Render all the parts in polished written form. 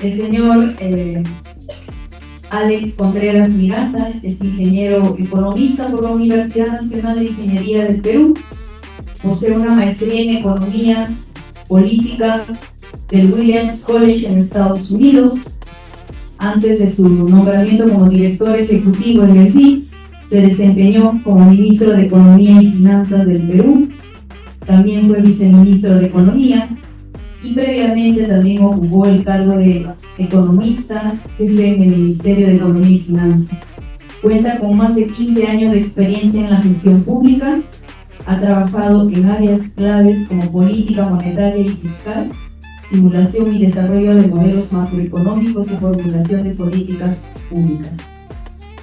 El señor Alex Contreras Miranda es ingeniero economista por la Universidad Nacional de Ingeniería del Perú. Posee una maestría en Economía Política del Williams College en Estados Unidos. Antes de su nombramiento como director ejecutivo en el BID, se desempeñó como ministro de Economía y Finanzas del Perú. También fue viceministro de Economía y previamente también ocupó el cargo de economista jefe en el Ministerio de Economía y Finanzas. Cuenta con más de 15 años de experiencia en la gestión pública. Ha trabajado en áreas claves como política monetaria y fiscal, simulación y desarrollo de modelos macroeconómicos y formulación de políticas públicas.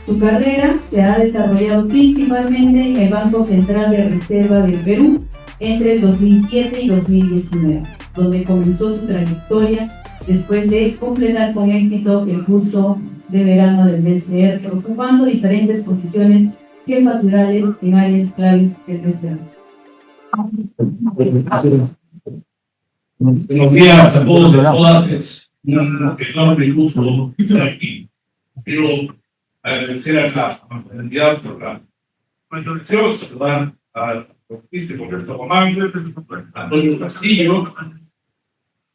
Su carrera se ha desarrollado principalmente en el Banco Central de Reserva del Perú entre el 2007 y 2019, donde comenzó su trayectoria después de completar con éxito el curso de verano del BCR, ocupando diferentes posiciones jefaturales en áreas claves del BCR. Buenos días a todos y a todas. Es un enorme gusto estar aquí. Quiero agradecer a la comunidad por la introducción, saludar al Roberto Román, a Antonio Castillo.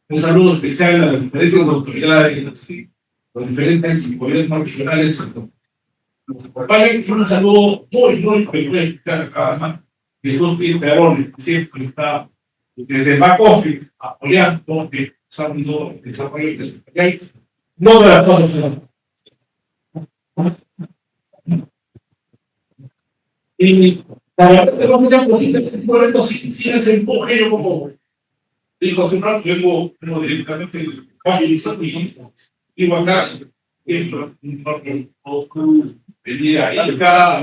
Un saludo especial a las diferentes autoridades, los diferentes gobiernos regionales. Un saludo muy especial a Jesús Perón, que siempre está desde el back office apoyando el desarrollo del país. No de las cosas. Y la verdad es que no me política en este momento sí es el empuje como dijo hace un rato, vengo directamente de igualdad, venía ahí acá,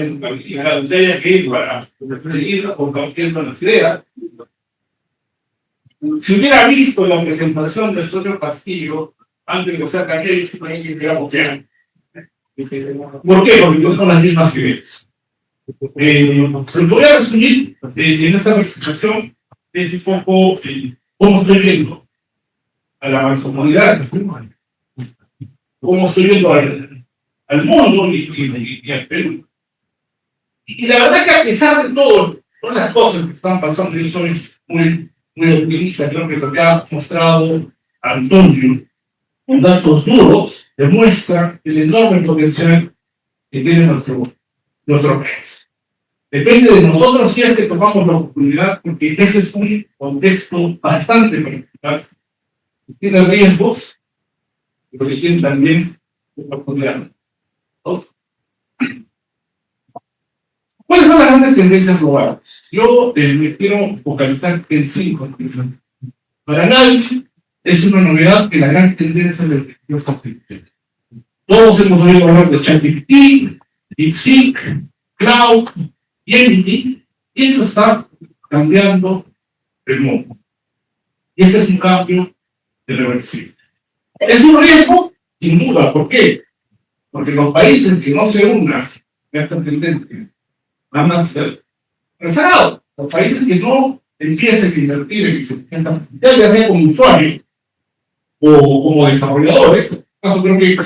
para seguir compartiendo las ideas. Si hubiera visto la presentación del señor Castillo antes de ser aquel, digamos que ¿por qué? Porque no son las mismas ideas. Lo voy a resumir en esta presentación es un poco cómo estoy viendo a la mancomunidad, cómo estoy viendo al mundo y al Perú. Y la verdad que a pesar de todas las cosas que están pasando, yo soy muy optimista. Creo que lo que ha mostrado Antonio con datos duros demuestra el enorme potencial que tiene nuestro país. Depende de nosotros si es que tomamos la oportunidad, porque este es un contexto bastante particular. Tiene riesgos, pero que tiene también oportunidades. ¿Cuáles son las grandes tendencias globales? Yo me quiero focalizar en 5. Para nadie es una novedad que la gran tendencia de la inteligencia artificial. Todos hemos oído hablar de ChatGPT, DeepSeek, Cloud, y eso está cambiando el mundo. Y este es un cambio irreversible. Es un riesgo, sin duda. ¿Por qué? Porque los países que no se unan en esta tendencia van a ser rezagados. Los países que no empiecen a invertir en inteligencia artificial, ya sea como usuarios o como desarrolladores, creo que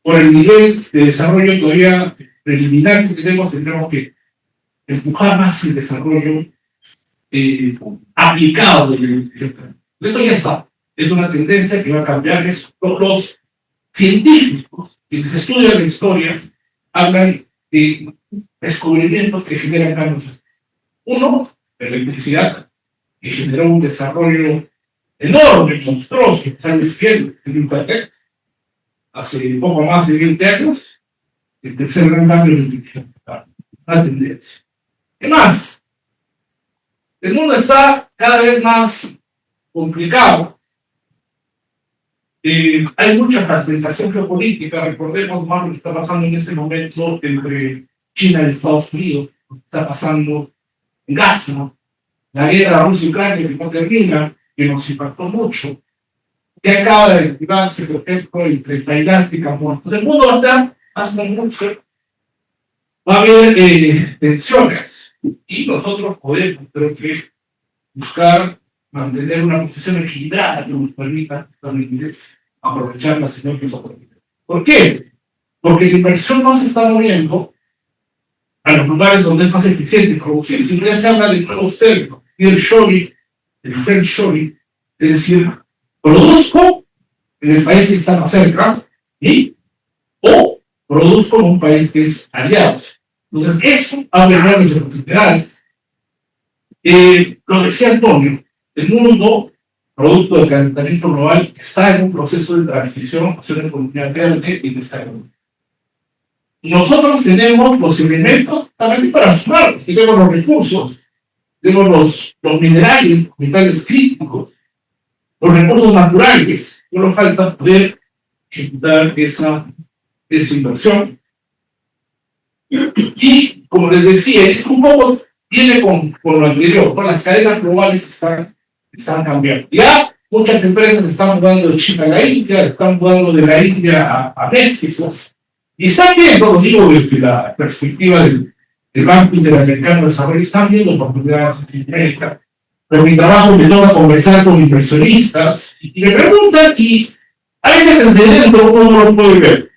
por el nivel de desarrollo todavía preliminar que tendremos que empujar más el desarrollo aplicado de la inteligencia artificial. Esto ya está. Es una tendencia que va a cambiar. Los científicos que estudian la historia hablan de descubrimientos que generan cambios. Uno, de la electricidad, que generó un desarrollo enorme, monstruoso, en Internet, hace poco más de 20 años. El tercer gran cambio de la inteligencia artificial. La tendencia. ¿Qué más? El mundo está cada vez más complicado. Hay mucha fragmentación geopolítica. Recordemos más lo que está pasando en este momento entre China y Estados Unidos, lo que está pasando en Gaza, la guerra Rusia-Ucrania que no termina, que nos impactó mucho, que acaba de activarse el efecto entre Tailandia y Camboya. Entonces, el mundo va a estar hace mucho, va a haber tensiones, y nosotros podemos, creo que buscar mantener una posición equilibrada que nos permita también aprovechar las sinergias oportunas. ¿Por qué? Porque la inversión no se está moviendo a los lugares donde es más eficiente producir. Si ya se habla del nuevo cerdo y el shoring, el French shoring, es decir, produzco en el país que está más cerca o produzco en un país que es aliado. Entonces, eso abre grandes oportunidades. Lo decía Antonio, el mundo, producto del calentamiento global, está en un proceso de transición hacia una economía verde y desarrollo. Nosotros tenemos los elementos también para sumarlos, tenemos los recursos, tenemos los minerales, metales críticos, los recursos naturales. Solo falta poder ejecutar esa inversión. Y, como les decía, es un poco viene con lo anterior, con las cadenas globales están cambiando. Ya muchas empresas están mudando de China a la India, están mudando de la India a México, y están viendo, lo digo desde la perspectiva del Banco Interamericano de Desarrollo, están viendo oportunidades en América. Pero mi trabajo me toca conversar con inversionistas y me preguntan, y a veces desde dentro uno no lo puede ver.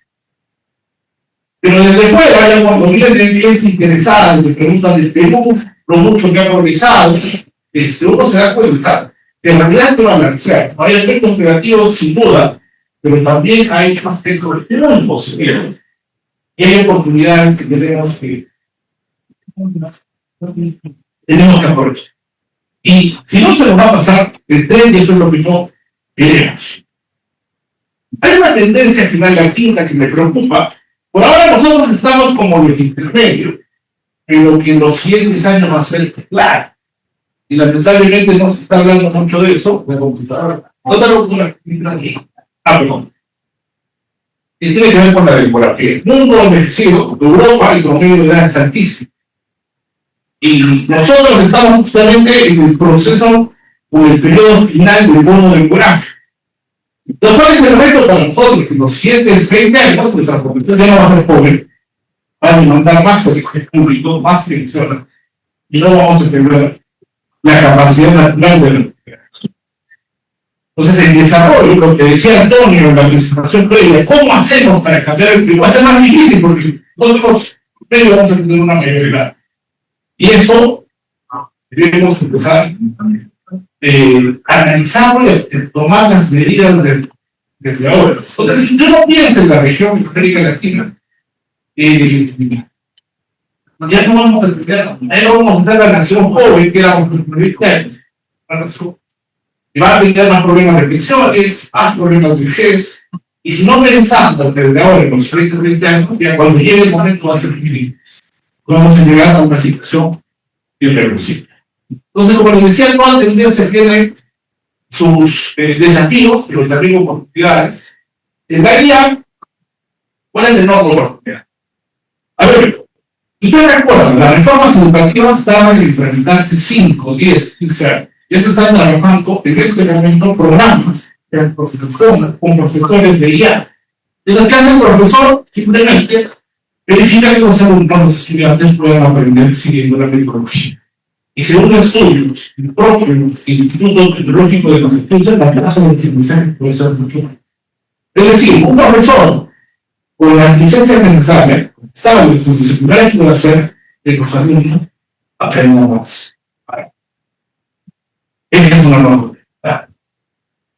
Pero desde fuera, ya cuando vienen gente interesada, me preguntan del Perú, lo mucho que ha progresado, uno se da cuenta que en realidad es una balancear. Hay aspectos negativos sin duda, pero también hay aspectos muy positivos. Y hay oportunidades que tenemos que aprovechar. Y si no se nos va a pasar el tren, y eso es lo que no queremos. Hay una tendencia final latina que me preocupa. Por ahora nosotros estamos como los intermedios, pero que en los siguientes años va a ser claro. Y lamentablemente no se está hablando mucho de eso, de la computadora. Otra locura. Perdón. Y tiene que ver con la demografía. El mundo envejecido, Europa, el promedio de edad es altísimo. Y nosotros estamos justamente en el proceso o el periodo final del bono demográfico. Lo cual es el reto para nosotros, que en los siguientes 20 años, nuestra población ya no va a ser pobre, va a demandar más servicios públicos, más pensiones, y no vamos a tener la capacidad natural de la. Entonces, el desarrollo, lo que decía Antonio en la presentación previa, ¿cómo hacemos para cambiar el clima? Va a ser más difícil porque nosotros vamos a tener una mayoría. Y eso debemos empezar analizarlo y tomar las medidas desde ahora. Entonces, si yo no pienso en la región de América Latina, ya no vamos a terminar, ya no vamos a tener la nación joven que éramos los 20 años. Y va a tener más problemas de pensiones, más problemas de vejez, y si no pensamos desde ahora, en los 30 años, ya cuando llegue el momento va a ser difícil. Vamos a llegar a una situación irreversible. Entonces, como les decía, toda tendencia tiene sus desafíos, pero también oportunidades. En la guía, ¿cuál es el nuevo oportunidad? A ver, ustedes recuerdan, las reformas educativas estaban en implementarse 5, 10, 15 años. Ya se están trabajando en este momento programas con profesores de guía. Entonces, ¿qué hace el profesor? Simplemente verifica que los estudiantes puedan aprender siguiendo la metodología. Y según estudios, el propio Instituto Tecnológico de Massachusetts, la clase de utilizaje puede ser mucho. Es decir, un profesor con las licencias necesarias sabe que su secundaria puede hacer que los alumnos aprendan más. Esa es una novedad.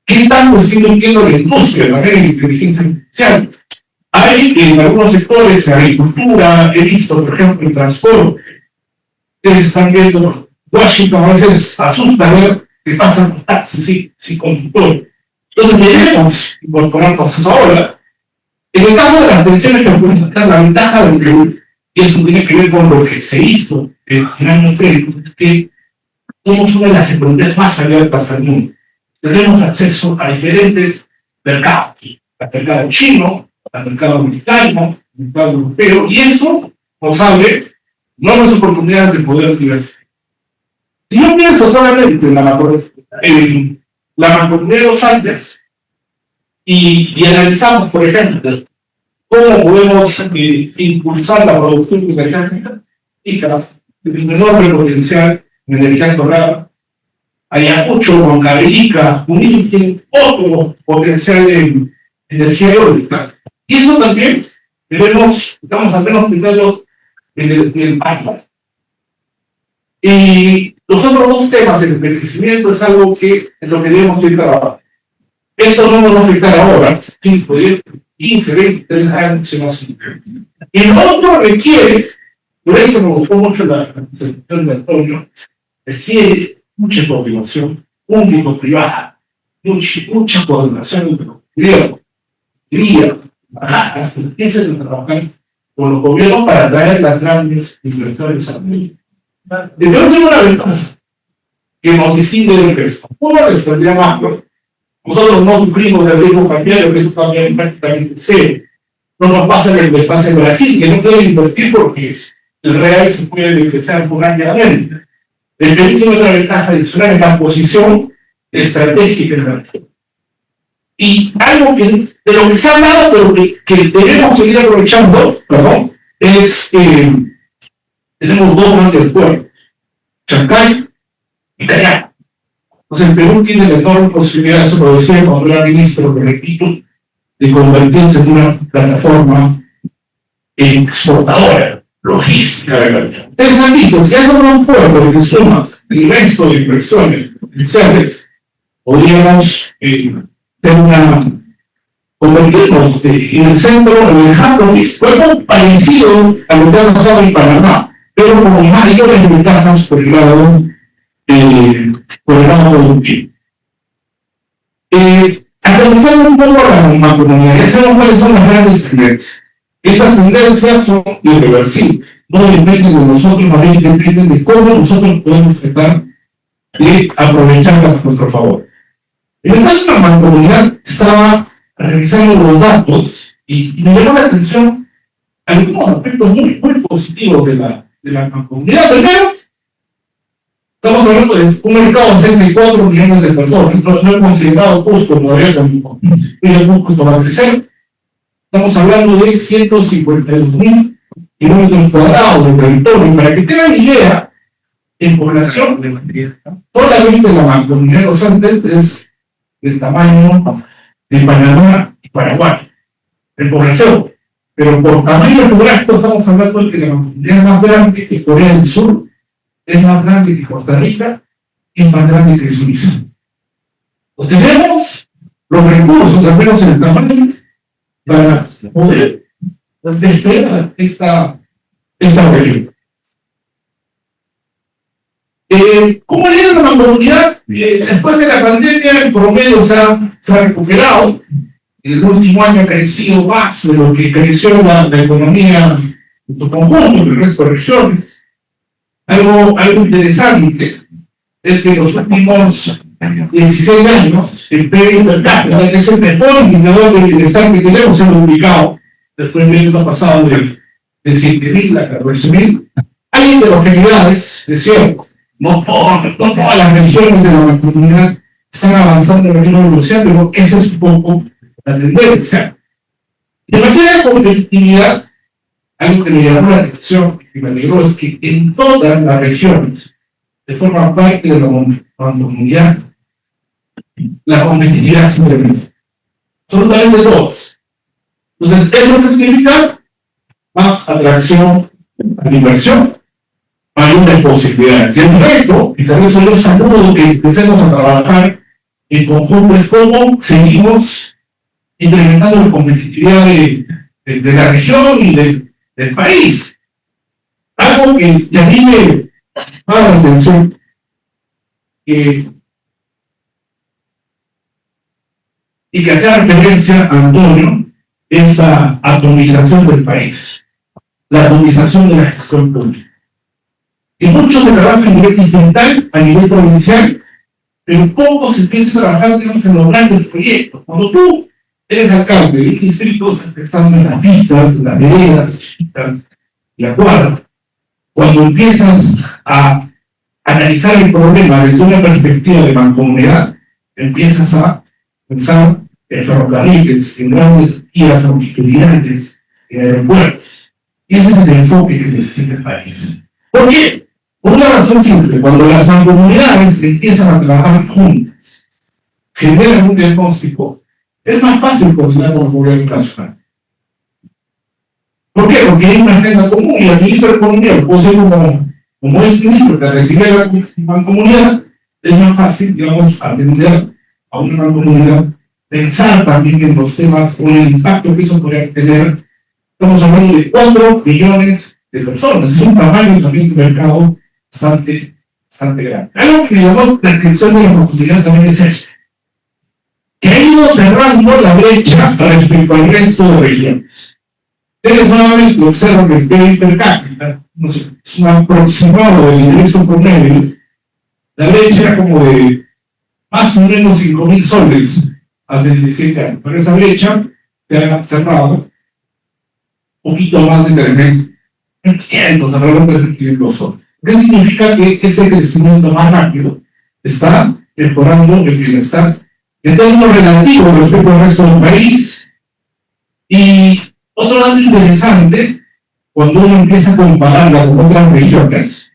¿Qué tanto está invirtiendo la industria de la inteligencia artificial? Hay en algunos sectores de agricultura, he visto, por ejemplo, el transporte. Ustedes están viendo, Washington a veces asusta ver que pasan los taxis sin conductor. Entonces debemos incorporarnos ahora. En el caso de las pensiones que la ventaja del Perú, y eso tiene que ver con lo que se hizo en el año previo, es que somos una de las economías más abiertas al mundo. Tenemos acceso a diferentes mercados, al mercado chino, al mercado americano, al mercado europeo, y eso nos abre nuevas oportunidades de poder diversificar. Si yo pienso solamente en la macroeconomía de los Andes y analizamos, por ejemplo, cómo podemos impulsar la producción de energía y el enorme potencial en energía solar, Ayacucho, Huancavelica, Junín, tienen otro potencial en energía eólica. Y eso también debemos, estamos al menos teniendo en el país. Y los otros dos temas, el envejecimiento, es algo que es lo que debemos ir trabajando. Esto no nos va a afectar ahora, 15, 20, 30 años se va a seguir. Y lo otro requiere, por eso me gustó mucho la presentación de Antonio, requiere mucha coordinación público-privada, mucha coordinación entre los gobiernos, las empresas de trabajar con los gobiernos para traer las grandes inversiones al mundo. Debemos tener una ventaja que nos distingue del resto. Uno les tendría más, ¿no? Nosotros no sufrimos del riesgo cambiario, que eso también prácticamente cero. No nos pasa en el que pasa en Brasil, que no pueden invertir porque el real se puede depreciar por añadamente. El Perú tiene otra ventaja adicional en la posición estratégica en la región. Y algo que, de lo que se ha hablado, pero que debemos seguir aprovechando, es tenemos dos grandes puertos, Chancay y Callao. Entonces, el Perú tiene la enorme posibilidad, eso lo decía cuando era ministro, lo repito, de convertirse en una plataforma exportadora, logística de la región. Ustedes han visto, si eso no es un puerto que suma el resto de inversiones iniciales, podríamos convertirnos en el centro, en el Handlovis, algo parecido a lo que ha pasado en Panamá, pero con mayores ventajas por el lado productivo. Analizando un poco la macroeconomía, ya sabemos cuáles son las grandes tendencias. Estas tendencias son irreversibles, no dependen de nosotros, más bien dependen de cómo nosotros podemos tratar de aprovecharlas a nuestro favor. En el caso de la mancomunidad, estaba revisando los datos y me llamó la atención algunos aspectos muy positivos de la mancomunidad. Primero, estamos hablando de un mercado de 64 millones de personas, no he considerado Cusco todavía como Cusco va a crecer. Estamos hablando de 152.000 kilómetros cuadrados de territorio. Para que tengan idea, en población, solamente la mancomunidad de los Andes es del tamaño de Panamá y Paraguay, en población. Pero por tamaño geográfico estamos hablando de que la mancomunidad es más grande que Corea del Sur, es más grande que Costa Rica y es más grande que Suiza. Pues tenemos los recursos, al menos en el tamaño, para poder despegar esta región. ¿Cómo le la mancomunidad? Después de la pandemia, en promedio se ha recuperado. El último año ha crecido más de lo que creció la economía en su conjunto, en el resto de regiones. Algo interesante es que en los últimos 16 años, el PIB per cápita, que es el mejor indicador del bienestar que tenemos, se ha duplicado. Después de año pasado de 7.000 a 14.000. Hay heterogeneidades, es cierto. No todas las regiones de la comunidad están avanzando en la misma velocidad, pero esa es un poco la tendencia. En materia de competitividad, algo que me llamó la atención y me alegró es que en todas las regiones, de forma parte de la comunidad, la competitividad se incrementa. Absolutamente todas. Entonces, ¿eso qué significa? Más atracción a la inversión, mayores posibilidades. Y el reto, y por eso yo saludo que empecemos a trabajar en conjunto, es cómo seguimos incrementando la competitividad de la región y del país. Algo que a mí me llama la atención, y que hace referencia a Antonio, es la atomización del país, la atomización de la gestión pública. Y mucho se trabaja a nivel distrital, a nivel provincial, pero poco se empieza a trabajar, digamos, en los grandes proyectos. Cuando tú eres alcalde de distritos, están en las pistas, en las veredas, y acuerdo. Cuando empiezas a analizar el problema desde una perspectiva de mancomunidad, empiezas a pensar en ferrocarriles, en grandes vías longitudinales, en aeropuertos. Y ese es el enfoque que necesita el país. ¿Por qué? Por una razón simple, cuando las mancomunidades empiezan a trabajar juntas, generan un diagnóstico, es más fácil coordinar con el gobierno nacional. ¿Por qué? Porque hay una agenda común y el ministro de Economía, o sea, como es ministro que recibe la mancomunidad, es más fácil, digamos, atender a una mancomunidad, pensar también en los temas o en el impacto que eso podría tener. Estamos hablando de 4 millones de personas, es un tamaño también de mercado bastante grande. Algo que me llamó la atención de la profundidad también es esto, que ha ido cerrando la brecha respecto al resto de regiones. Ustedes nuevamente observan que el PIB per cápita, no sé, es un aproximado del ingreso promedio, la brecha era como de más o menos 5.000 soles hace 17 años, pero esa brecha se ha cerrado un poquito más de 3.500, alrededor de 3.500 soles. ¿Qué significa? Que ese crecimiento más rápido está mejorando el bienestar en términos relativos respecto al resto del país. Y otro dato interesante, cuando uno empieza a compararla con otras regiones,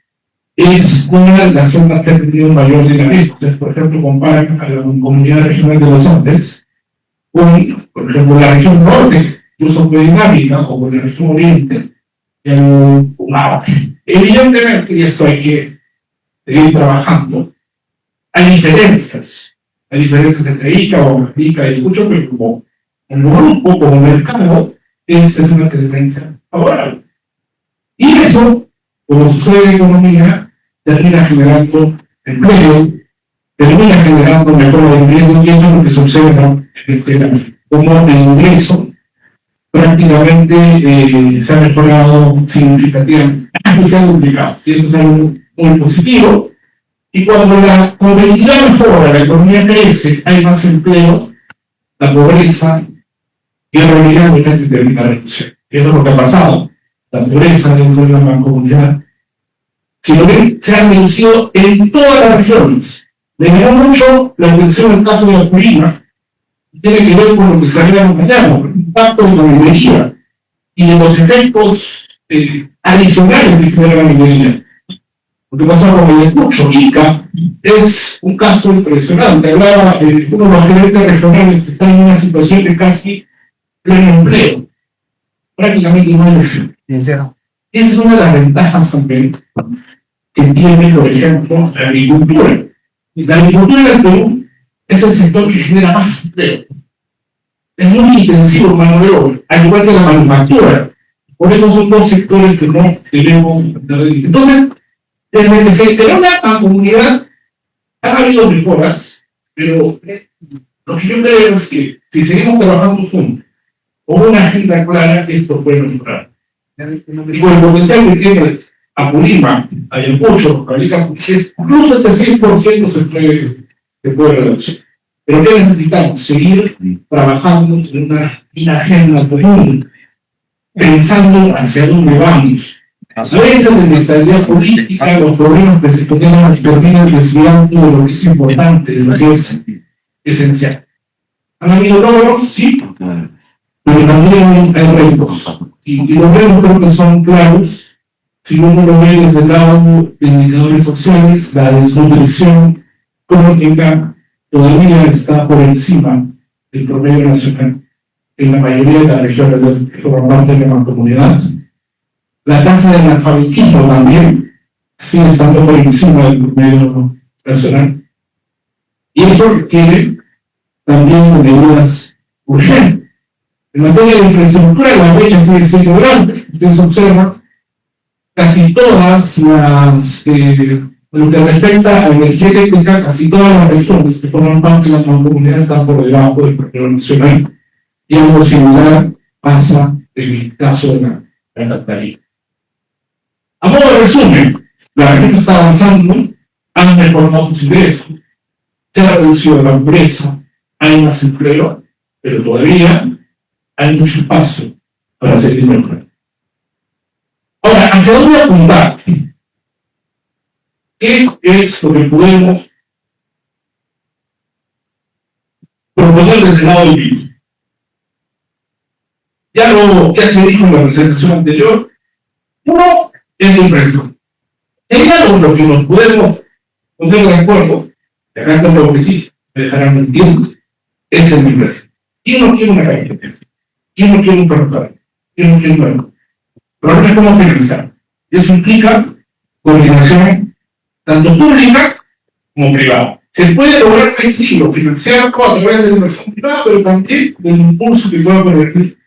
es una de las zonas que ha tenido mayor dinamismo. Entonces, por ejemplo, comparan a la Comunidad Regional de los Andes con, por ejemplo, la región norte, incluso fue dinámica, o con la región oriente, evidentemente, y esto hay que seguir trabajando, hay diferencias entre ICA y Cucho, pero como grupo, como mercado, es una tendencia favorable. Y eso, como sucede en economía, termina generando empleo, termina generando mejora de ingresos, y eso es lo que se observa en este año. Como el ingreso prácticamente se ha mejorado significativamente, se ha duplicado, y eso es algo muy positivo. Y cuando la movilidad mejora, la economía crece, hay más empleo, la pobreza y en realidad termina reducción. Eso es lo que ha pasado. La pobreza dentro de la mancomunidad, sino que se ha reducido en todas las regiones. Me llamó mucho la atención el caso de Apurímac, tiene que ver con lo que sabíamos mañana, el impacto de la minería y de los efectos adicionales que genera la minería. Lo que pasa con el Cucho, ICA, es un caso impresionante. Hablaba uno de los gerentes regionales que están en una situación de casi pleno empleo, prácticamente no hay deseo. Esa es una de las ventajas también que tiene, por ejemplo, la agricultura. La agricultura del Perú es el sector que genera más empleo. Es muy intensivo en mano de obra, al igual que la manufactura. Por eso son dos sectores que no debemos. Entonces, desde que se creó la comunidad, han habido mejoras, pero lo que yo creo es que si seguimos trabajando juntos, con una agenda clara, esto puede mejorar. Y con el potencial que tiene Apurímac, Ayacucho, incluso este 100% se puede reducir. Pero ¿qué necesitamos? Seguir trabajando en una agenda común, pensando hacia dónde vamos. A veces en la estabilidad política, los problemas que se terminan desviando de lo que es importante, de lo que es esencial. ¿Han habido logros? Sí, pero también hay retos. Y los retos creo que son claros. Si uno lo ve desde el lado de indicadores sociales, la desnutrición crónica todavía está por encima del promedio nacional en la mayoría de las regiones que forman parte de la mancomunidad. La tasa de analfabetismo también sigue estando por encima del promedio nacional. Y eso requiere también de medidas urgentes. En materia de infraestructura, la brecha sigue siendo grande. Ustedes observan, casi todas las, lo que respecta a energía eléctrica, casi todas las regiones que forman parte de la mancomunidad están por debajo del promedio nacional. Y algo similar pasa en el caso de la Catarina. A modo de resumen, la región está avanzando, han mejorado sus ingresos, se ha reducido la pobreza, hay más empleo, pero todavía hay mucho espacio para seguir mejorando. Ahora, ¿hacia dónde apuntar? ¿Qué es lo que podemos proponer desde el lado del PIB? Ya se dijo en la presentación anterior, uno es la infraestructura. Sería lo que nos podemos poner de acuerdo, que acá está lo que sí, me dejarán mentir, es el inversión. ¿Quién no quiere una calle? ¿Quién no quiere un ferrocarril? ¿Quién no quiere un banco? Pero no es cómo financiar. Y eso implica coordinación tanto pública como privada. Se puede lograr financiar a través de la inversión privada, pero también del impulso que pueda permitir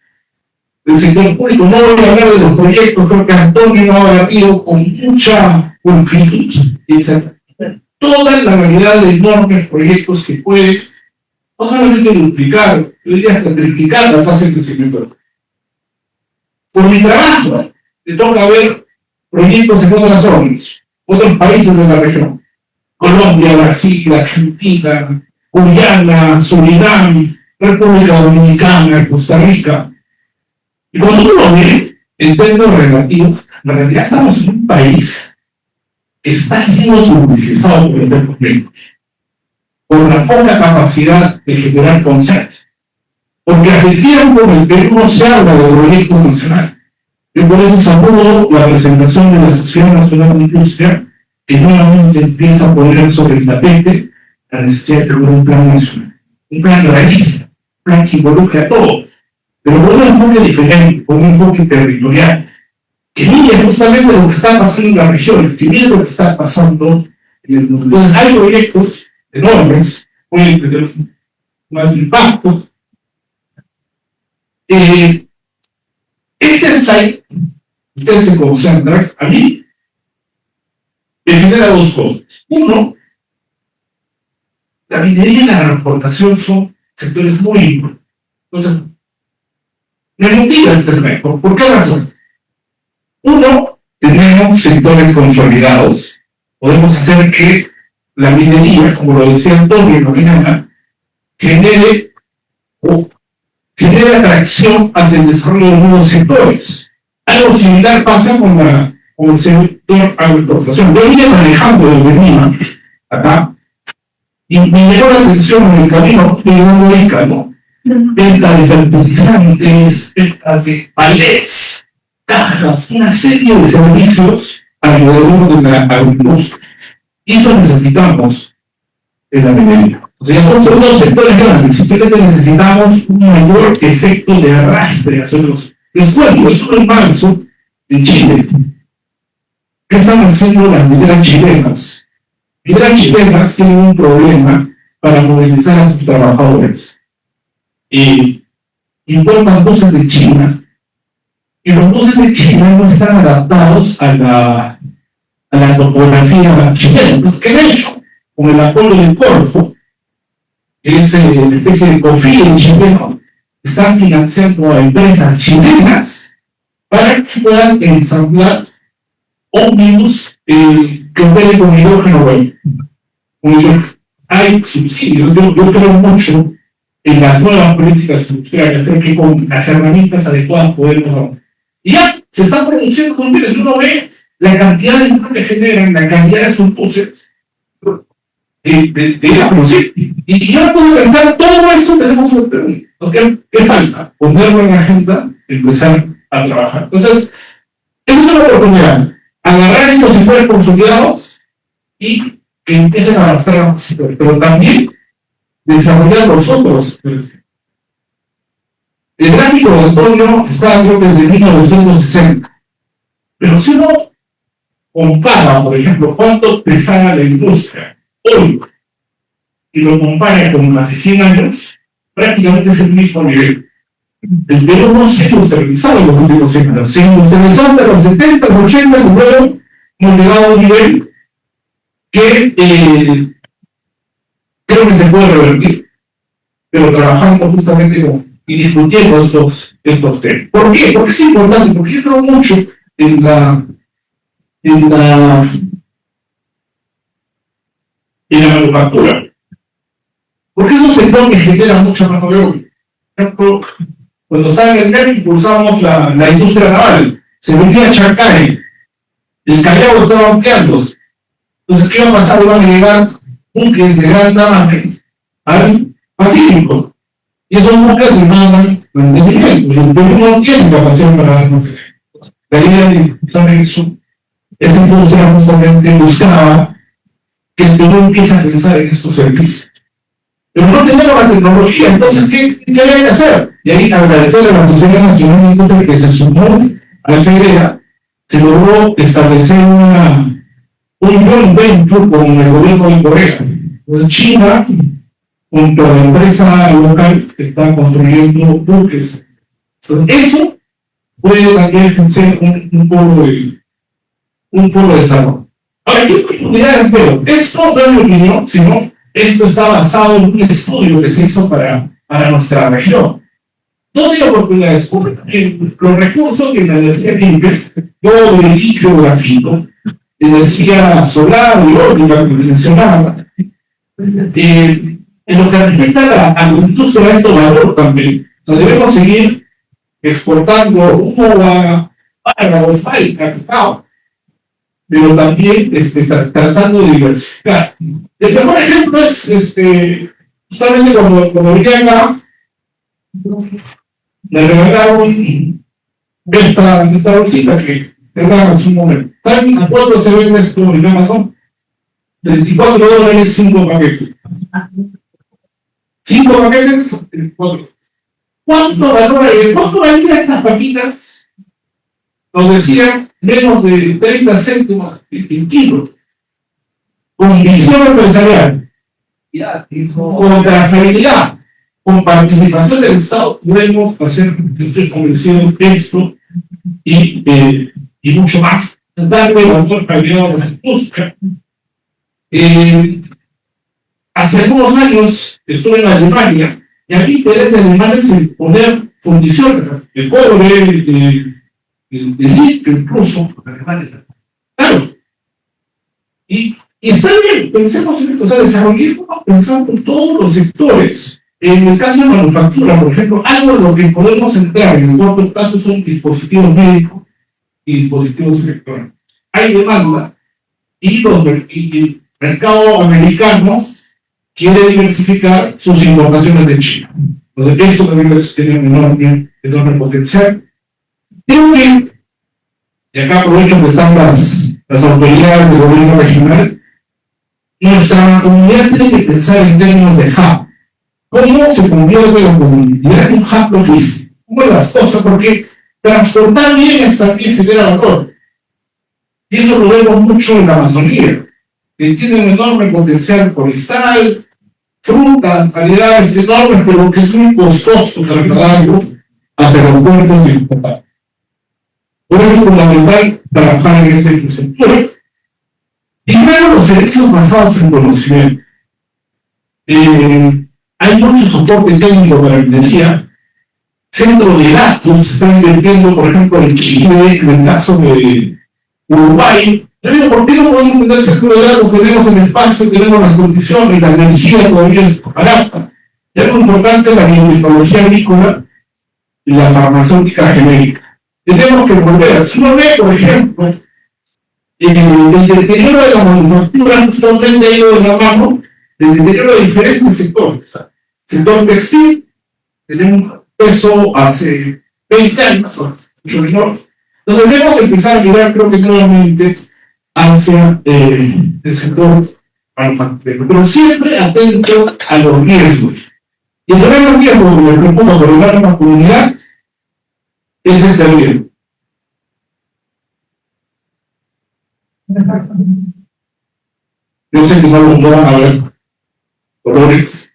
el sector público. No voy a hablar de los proyectos, creo que Antonio ha hablado con mucha pulcritud, toda la variedad de enormes proyectos que puede no solamente duplicar, yo diría hasta triplicar la fase de crecimiento. Por mi trabajo, me toca ver proyectos en otras zonas, otros países de la región. Colombia, Brasil, Argentina, Guyana, Surinam, República Dominicana, Costa Rica. Y cuando uno ve en términos relativos, en realidad estamos en un país que está siendo subutilizado por el departamento, por la poca capacidad de generar consenso. Porque hace tiempo en el Perú no se habla de proyectos nacionales. Y por eso saludo la presentación de la Sociedad Nacional de Industria, que nuevamente empieza a poner sobre el tapete la necesidad de tener un plan nacional. Un plan realista, un plan que involucre a todos, pero con un enfoque diferente, con un enfoque territorial, que mire justamente lo que está pasando en las regiones, que mire lo que está pasando en el mundo. Entonces hay proyectos enormes, pueden tener más impacto. Este slide, ustedes se concentran, a mí, me genera dos cosas. Uno, la minería y la transportación son sectores muy importantes. Entonces, me motiva este reto. ¿Por qué razón? Uno, tenemos sectores consolidados. Podemos hacer que la minería, como lo decía Antonio en la mañana, genere atracción hacia el desarrollo de nuevos sectores. Algo similar pasa con el sector agroexportación. Yo vine manejando desde Lima, acá, y me llamó la atención en el camino, llegando a Ica, ¿no? Venta de fertilizantes, venta de palets, cajas, una serie de servicios alrededor de la agroindustria. Y eso necesitamos en la minería. O sea, son dos sectores grandes. Simplemente necesitamos un mayor efecto de arrastre hacia los. Les cuento, esto en marzo en Chile. ¿Qué están haciendo las mineras chilenas? Mineras chilenas tienen un problema para movilizar a sus trabajadores. Importan buses de China, y los buses de China no están adaptados a la topografía chilena. ¿Qué han hecho? Con el apoyo del Corfo, que es una especie de COFIDE chileno, están financiando a empresas chilenas para que puedan ensamblar ómnibus que operen con hidrógeno verde. Hay subsidios. Yo creo mucho en las nuevas políticas industriales. Creo que con las herramientas adecuadas podemos. Y ya se están produciendo con ustedes. Uno ve la cantidad de dinero que generan, la cantidad de subposes de la producción. Y yo puedo pensar, todo eso tenemos que tener. ¿Qué falta? Ponerlo en la agenda, empezar a trabajar. Entonces, esa es una oportunidad. Agarrar estos sectores consolidados y que empiecen a avanzar a los sectores, pero también desarrollar los otros. El gráfico de Antonio está, creo que desde 1960. Pero si uno compara, por ejemplo, cuánto pesaba la industria hoy y lo compara con hace 100 años, prácticamente es el mismo nivel. El Perú no se ha industrializado en los últimos 100 años. Se industrializó entre los 70, los 80, y luego hemos llegado a un nivel que creo que se puede revertir, pero trabajando justamente y discutiendo estos temas. ¿Por qué? Porque es importante, porque yo creo mucho en la manufactura. Porque es un sector que genera mucha mano de obra. Por ejemplo, cuando estaba en el MEP impulsamos la industria naval. Se vendía Chancay. El Callao estaba ampliándose. Entonces, ¿qué iba a pasar? Iban a llegar buques de gran tamaño al Pacífico. Y esos buques demandan mantenimiento. El Perú no tiene capacidad para dar mantenimiento. La idea de impulsar eso esta industria justamente buscaba que el Perú empiece a pensar en estos servicios. Pero no tenemos la tecnología, entonces, ¿qué había que hacer? Y ahí agradecer a la Sociedad Nacional de Industria que se sumó a esa idea, se logró establecer un joint venture con el gobierno de Corea. Entonces, China, junto a la empresa local que está construyendo buques. Entonces, eso puede también ser un polo de desarrollo. Ahora, ¿qué oportunidades veo? Esto no es mi opinión, sino esto está basado en un estudio que se hizo para nuestra región. No hay oportunidades. Los recursos de la energía limpia, todo el litio, grafito, energía solar, eólica, que mencionaba, en lo que respecta a la industria de alto valor también. O sea, debemos seguir exportando uva, páramos, palta, cacao, pero también tratando de diversificar. El mejor ejemplo es justamente cuando vine acá, le regalaron esta bolsita que era hace un momento. ¿Saben a cuánto se vende esto en Amazon? $24, 5 paquetes. 5 paquetes, 24. ¿Cuánto valía estas paquitas? Nos decían menos de 30 céntimos el kilo. Con visión empresarial, con trazabilidad, con participación del Estado, podemos hacer, estoy convencido, esto y mucho más. Darle mayor calidad a la industria. Hace algunos años estuve en Alemania y a mí interés de Alemania es el poner fundiciones, el cobre, el litio incluso. Claro. Y está bien, pensemos en esto, o sea, desarrollemos pensando en todos los sectores. En el caso de manufactura, por ejemplo, algo de lo que podemos entrar en el corto plazo son dispositivos médicos y dispositivos electrónicos. Hay demanda y el mercado americano quiere diversificar sus importaciones de China. Entonces, esto también tiene un enorme potencial. Creo que, y acá aprovecho que están las autoridades del gobierno regional, nuestra comunidad tiene que pensar en términos de hub. ¿Cómo se convierte la comunidad en un hub logístico? ¿Cómo las cosas? Porque transportar bienes también genera valor. Y eso lo vemos mucho en la Amazonía, que tiene un enorme potencial forestal, frutas, variedades enormes, pero que es muy costoso trasladarlo hacia los puertos y exportar. Por eso es fundamental trabajar en esa infraestructura. Y luego los servicios basados en conocimiento. Hay mucho soporte técnico para la minería. Centro de datos se está invirtiendo, por ejemplo, en Chile, en el caso de Uruguay. Yo digo, ¿por qué no podemos tener el centro de datos? Tenemos el espacio, tenemos las condiciones, la energía todavía es barata. Y algo importante es la biotecnología agrícola y la farmacéutica genérica. Tenemos que volver. Si uno ve, por ejemplo, el deterioro de la manufactura justamente ha ido de la mano del deterioro de diferentes sectores. Sector textil, tenemos un peso hace 20 años, mucho menor. Entonces debemos empezar a mirar, creo que nuevamente, hacia el sector manufacturero, pero siempre atento a los riesgos. Y el primer riesgo que me preocupa por la misma comunidad es ese riesgo. Yo sé que no lo van a ver colores,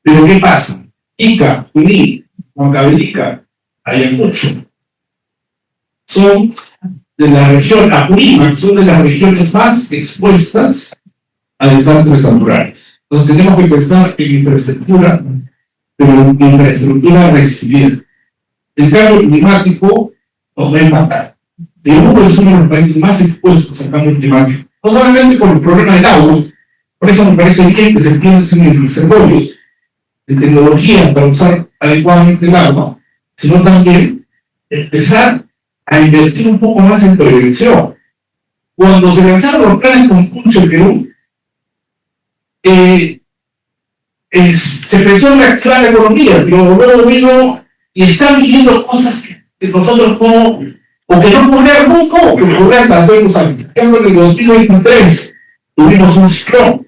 pero ¿qué pasa? Ica, Junín, Huancavelica, Ayacucho son de la región, Apurímac son de las regiones más expuestas a desastres naturales. Entonces tenemos que pensar en infraestructura, pero en infraestructura resiliente. El cambio climático nos va a impactar. El mundo es uno de los países más expuestos al cambio climático. No solamente por el problema del agua, por eso me parece bien que se piense en reservorios de tecnología para usar adecuadamente el agua, sino también empezar a invertir un poco más en prevención. Cuando se lanzaron los planes con Puncho en Perú, se pensó en reactivar la economía, pero luego vino y están viviendo cosas que nosotros o que no ocurría nunca, o que ocurría hasta hace unos años. Por ejemplo, en el 2023 tuvimos un ciclón.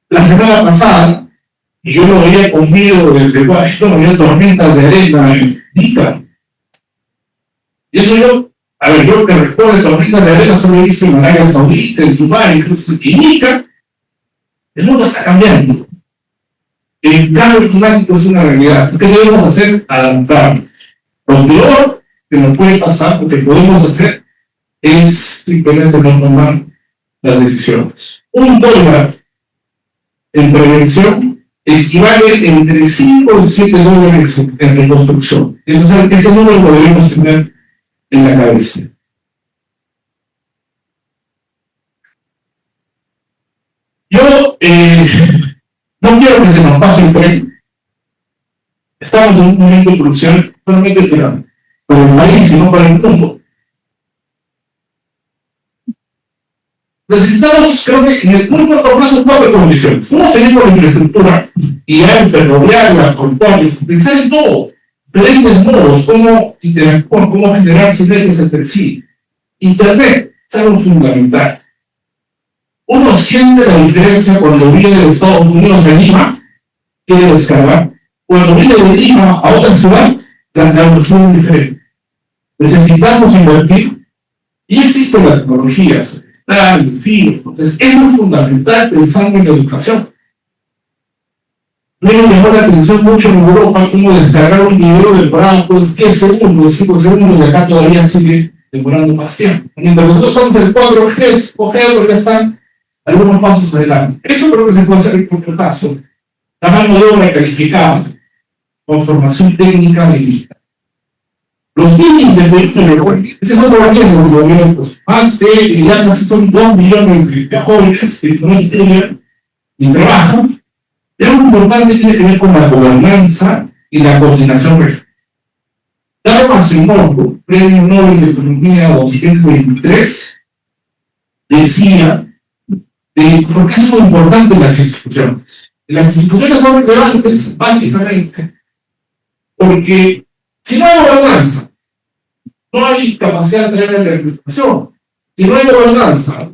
La semana pasada, y yo lo veía conmigo desde Washington, había tormentas de arena en Ica. Y eso yo que recuerdo de tormentas de arena solo he visto en Arabia Saudita, en Dubái, incluso en Ica. El mundo está cambiando. El cambio climático es una realidad. ¿Qué debemos hacer? Adaptarnos. Lo peor que nos puede pasar, lo que podemos hacer, es simplemente no tomar las decisiones. $1 en prevención equivale entre 5 y 7 dólares en reconstrucción. Ese número lo debemos tener en la cabeza. Yo no quiero que se nos pase el tren. Estamos en un momento crucial, no solamente para el país, sino para el mundo. Necesitamos, creo que en el muy corto plazo, 4 condiciones. Uno, seguir con la infraestructura, y hay ferroviaria, portuaria, pensar en todo. Diferentes modos, cómo interactuar, cómo generar sinergias entre sí. Internet es algo fundamental. Uno siente la diferencia cuando viene de Estados Unidos a Lima, quiere descargar. Cuando viene de Lima a otra ciudad, la traducción es diferente. Necesitamos invertir, y existen las tecnologías, el FIO. Entonces, eso es fundamental pensando en la educación. Me llamó la atención mucho en Europa cómo descargar un video demorado pues 10 segundos, 5 segundos, y acá todavía sigue demorando más tiempo. Mientras nosotros somos el 4G, porque ya están algunos pasos adelante. Eso creo que se puede hacer en cualquier caso. La mano de obra calificada, con formación técnica y digital. Los niños del vehículo, ese es otro riesgo de los gobiernos. Más de, ya casi son 2 millones de jóvenes que no estudian ni trabajan. Es algo importante, tiene que ver con la gobernanza y la coordinación regional. David Acemoglu, Premio Nobel de Economía 2023, decía por qué es muy importante las instituciones. Las instituciones son relevantes, básicamente, porque si no hay gobernanza, no hay capacidad de tener la recuperación. Si no hay gobernanza,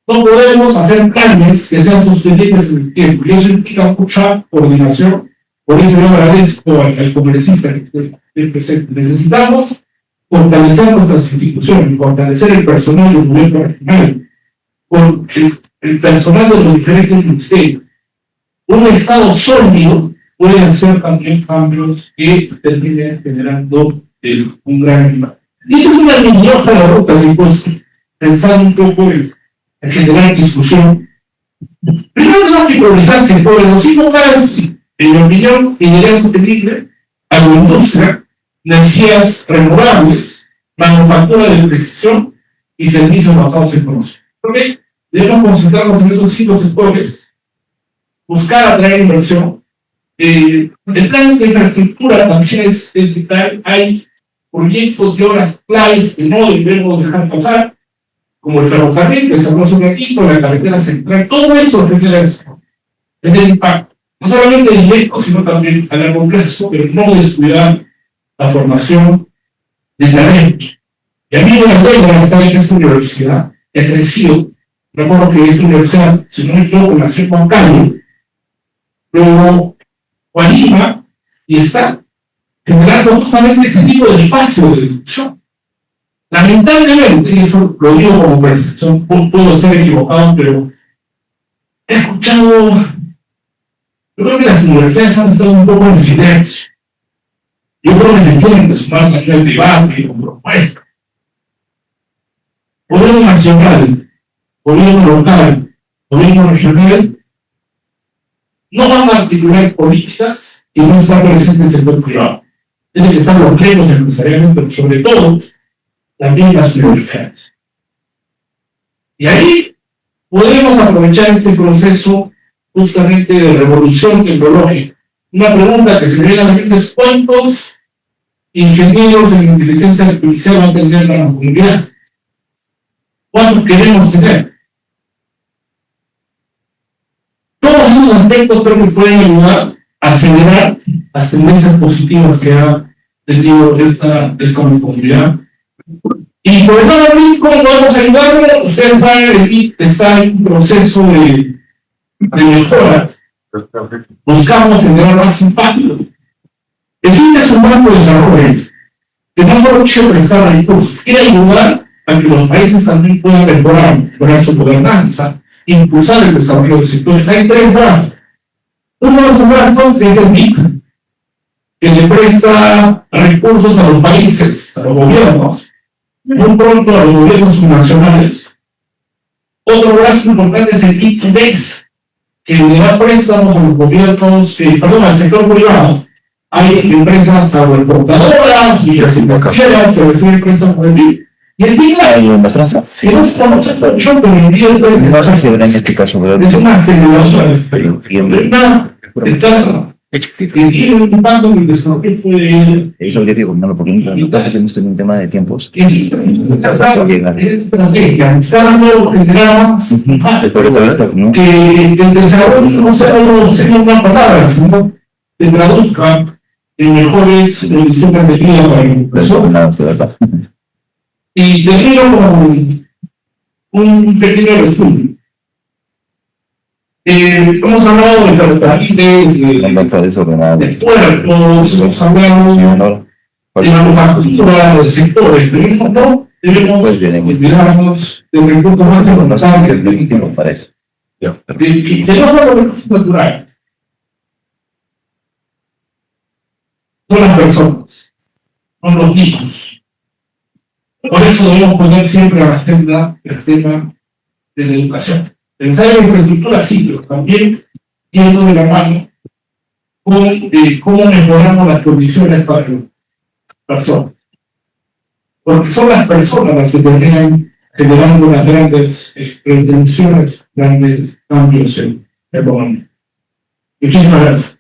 no podemos hacer planes que sean sostenibles en el tiempo. Y eso implica mucha coordinación. Por eso yo agradezco al congresista que esté presente. Necesitamos fortalecer nuestras instituciones, fortalecer el personal del gobierno regional, con el personal de los diferentes ministerios. Un Estado sólido puede hacer también cambios que terminen generando un gran impacto. Y esta es una mini hoja de ruta de impuestos, pensando un poco en generar discusión. Primero tenemos que priorizar sectores, los 5 casos, en mi opinión, ingeniería sostenible, agroindustria, energías renovables, manufactura de precisión y servicios basados en conocimiento. ¿Okay? Debemos concentrarnos en esos 5 sectores, buscar atraer inversión. El plan de infraestructura también es vital. Hay proyectos y obras claves que no debemos dejar pasar, como el ferrocarril, que se habló sobre aquí, con la carretera central. Todo eso genera impacto, no solamente directo, sino también a largo plazo, pero no descuidar la formación de talento. Y a mí me alegra estar en esta universidad, que ha crecido. Recuerdo que esta universidad, si no me equivoco, nació Juan Carlos, luego Lima, y está generando justamente este tipo de espacio de discusión. Lamentablemente, y eso lo digo como percepción, puedo estar equivocado, pero he escuchado, yo creo que las universidades han estado un poco en silencio. Yo creo que se tienen que sumar a nivel debate y con propuestas. Gobierno nacional, gobierno local, gobierno regional, no van a articular políticas y no está presente el sector privado. Tienen que estar los gremios empresariales, pero sobre todo, también las universidades. Y ahí podemos aprovechar este proceso justamente de revolución tecnológica. Una pregunta que se me viene a la mente es: ¿cuántos ingenieros en inteligencia artificial van a tener la comunidad? ¿Cuántos queremos tener? Todos esos aspectos creo que pueden ayudar a acelerar las tendencias positivas que ha tenido esta comunidad Y por el lado de ¿cómo podemos ayudarlo? Ustedes saben, el MIT está en un proceso de mejora. Buscamos generar más impacto. El MIT es un banco de desarrollo que no solo quiere prestar recursos, quiere ayudar a que los países también puedan mejorar su gobernanza, impulsar el desarrollo de sectores. Hay tres brazos. Uno de esos brazos es el MIT, que le presta recursos a los países, a los gobiernos, muy pronto a los gobiernos nacionales. Otro brazo importante es el MIT-MEX, que le da préstamos a los gobiernos, al sector privado. Hay empresas agroexportadoras y financieras que reciben préstamos del MIT. Y el MIT, que no se conoce mucho, pero el MIT No sé si en este caso, es una generación que tiene un impacto en el desarrollo de es lo que digo, no, porque nunca hemos tenido un tema de tiempos. es estrategia, buscando generar más impacto, que el desarrollo no sea una palabra, sino que traduzca en mejores condiciones de vida para la persona. Y termino con un pequeño resumen. Hemos hablado de capitalistas, de puertos, hemos hablado de manufactura, de sectores, pero no debemos olvidarnos del recurso más importante de no solo recursos naturales, son las personas, son los niños. Por eso debemos poner siempre a la agenda el tema de la educación. Pensar en infraestructura sí, pero también yendo de la mano con cómo mejoramos las condiciones para las personas. Porque son las personas las que terminan generando las grandes revoluciones, grandes cambios en la economía. Muchísimas gracias.